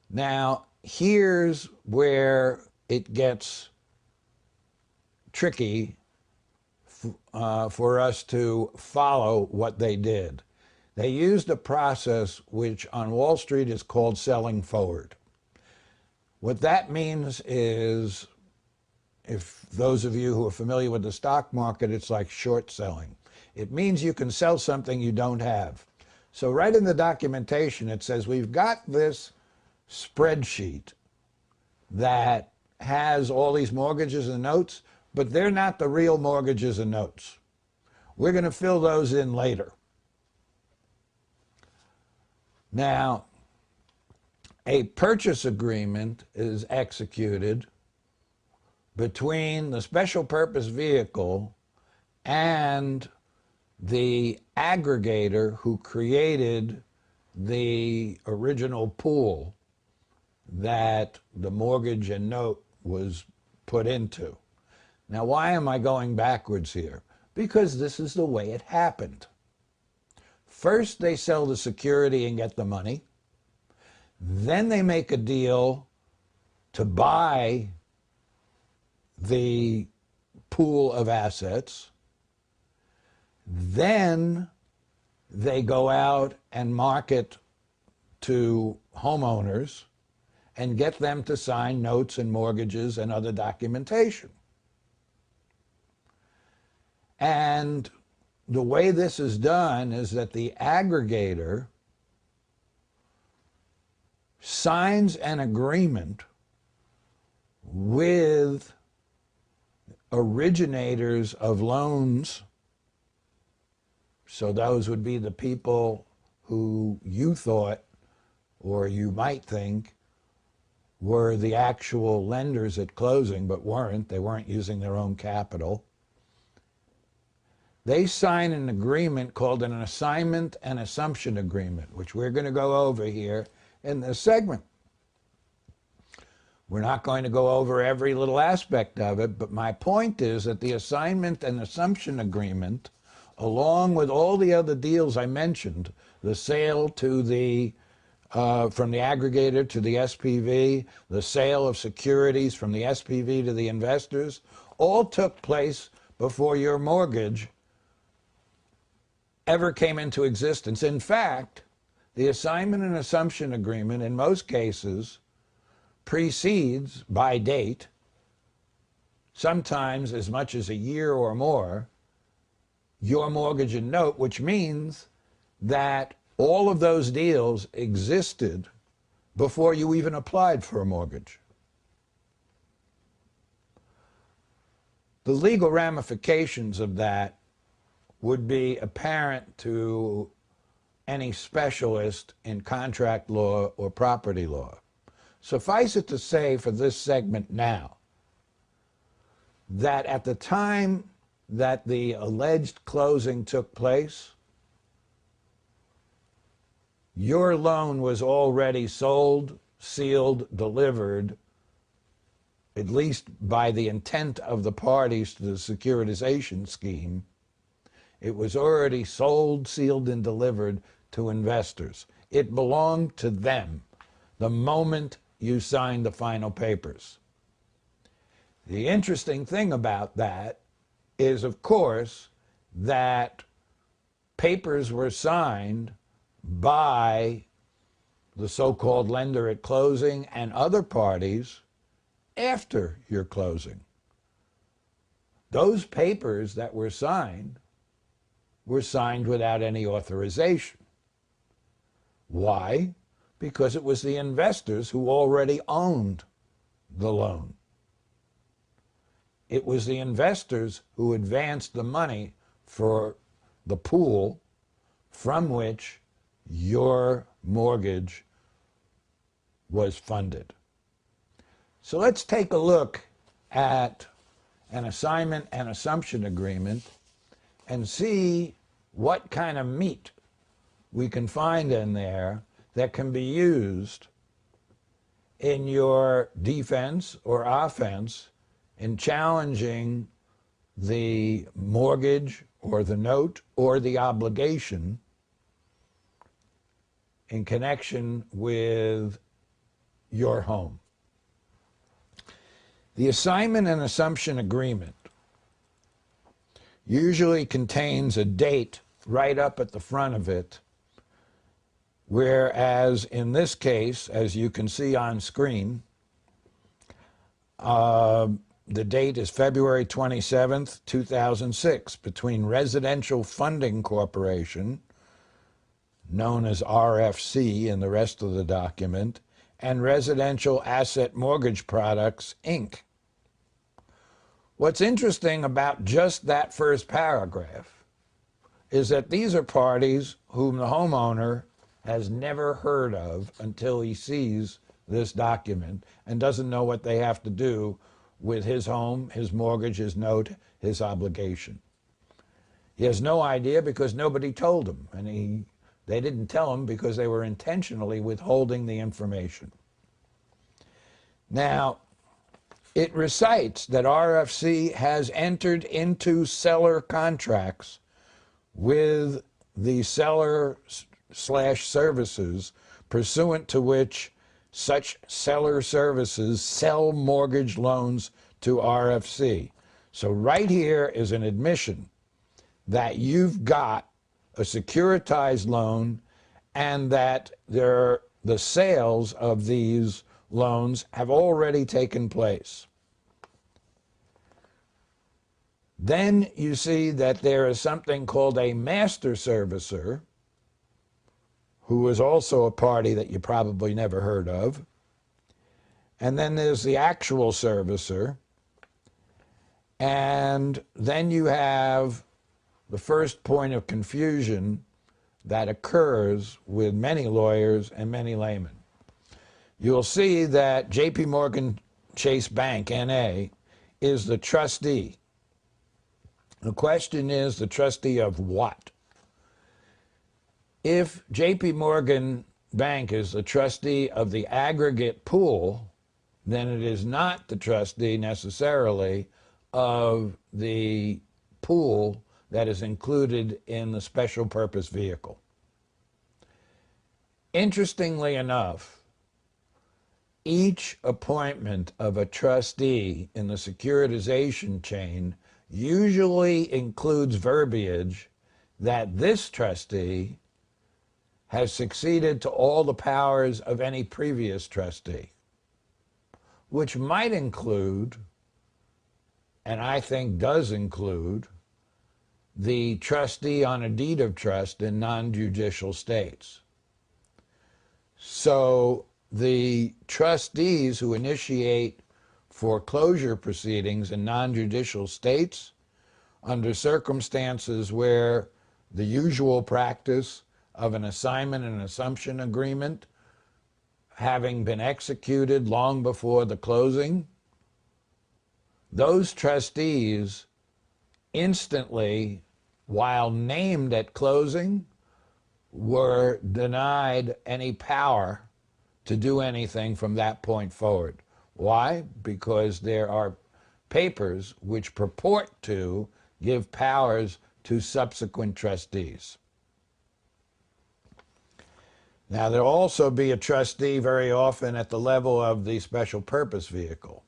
Now, here's where it gets tricky for us to follow what they did. They used a process which on Wall Street is called selling forward. What that means is, if those of you who are familiar with the stock market, it's like short selling. It means you can sell something you don't have. So right in the documentation, it says we've got this spreadsheet that has all these mortgages and notes, but they're not the real mortgages and notes. We're going to fill those in later. Now, a purchase agreement is executed between the special purpose vehicle and the aggregator who created the original pool that the mortgage and note was put into. Now, why am I going backwards here? Because this is the way it happened. First, they sell the security and get the money. Then they make a deal to buy the pool of assets. Then they go out and market to homeowners and get them to sign notes and mortgages and other documentation. And the way this is done is that the aggregator signs an agreement with originators of loans. So those would be the people who you thought, or you might think, were the actual lenders at closing, but weren't. They weren't using their own capital. They sign an agreement called an assignment and assumption agreement, which we're going to go over here in this segment. We're not going to go over every little aspect of it, but my point is that the assignment and assumption agreement, along with all the other deals I mentioned, the sale to the from the aggregator to the SPV, the sale of securities from the SPV to the investors, all took place before your mortgage ever came into existence. In fact, the assignment and assumption agreement in most cases precedes, by date, sometimes as much as a year or more, your mortgage and note, which means that all of those deals existed before you even applied for a mortgage. The legal ramifications of that would be apparent to any specialist in contract law or property law. Suffice it to say for this segment now that at the time that the alleged closing took place, your loan was already sold, sealed, delivered, at least by the intent of the parties to the securitization scheme. It was already sold, sealed, and delivered to investors. It belonged to them the moment you signed the final papers. The interesting thing about that is, of course, that papers were signed by the so-called lender at closing and other parties after your closing. Those papers that were signed without any authorization. Why? Because it was the investors who already owned the loan. It was the investors who advanced the money for the pool from which your mortgage was funded. So let's take a look at an assignment and assumption agreement and see what kind of meat we can find in there that can be used in your defense or offense in challenging the mortgage or the note or the obligation in connection with your home. The assignment and assumption agreement usually contains a date right up at the front of it, whereas in this case, as you can see on screen, the date is February 27th, 2006, between Residential Funding Corporation, known as RFC in the rest of the document, and Residential Asset Mortgage Products, Inc. What's interesting about just that first paragraph is that these are parties whom the homeowner has never heard of until he sees this document and doesn't know what they have to do with his home, his mortgage, his note, his obligation. He has no idea because nobody told him, and they didn't tell him because they were intentionally withholding the information. Now, it recites that RFC has entered into seller contracts with the seller/services pursuant to which such seller services sell mortgage loans to RFC. So right here is an admission that you've got a securitized loan and that the sales of these loans have already taken place. Then you see that there is something called a master servicer, who is also a party that you probably never heard of. And then there's the actual servicer. And then you have the first point of confusion that occurs with many lawyers and many laymen. You'll see that J.P. Morgan Chase Bank, N.A., is the trustee. The question is, the trustee of what? If J.P. Morgan Bank is the trustee of the aggregate pool, then it is not the trustee necessarily of the pool that is included in the special purpose vehicle. Interestingly enough, each appointment of a trustee in the securitization chain usually includes verbiage that this trustee has succeeded to all the powers of any previous trustee, which might include, and I think does include, the trustee on a deed of trust in non-judicial states. So the trustees who initiate foreclosure proceedings in non-judicial states, under circumstances where the usual practice of an assignment and assumption agreement having been executed long before the closing, those trustees instantly, while named at closing, were denied any power to do anything from that point forward. Why? Because there are papers which purport to give powers to subsequent trustees. Now, there'll also be a trustee very often at the level of the special purpose vehicle.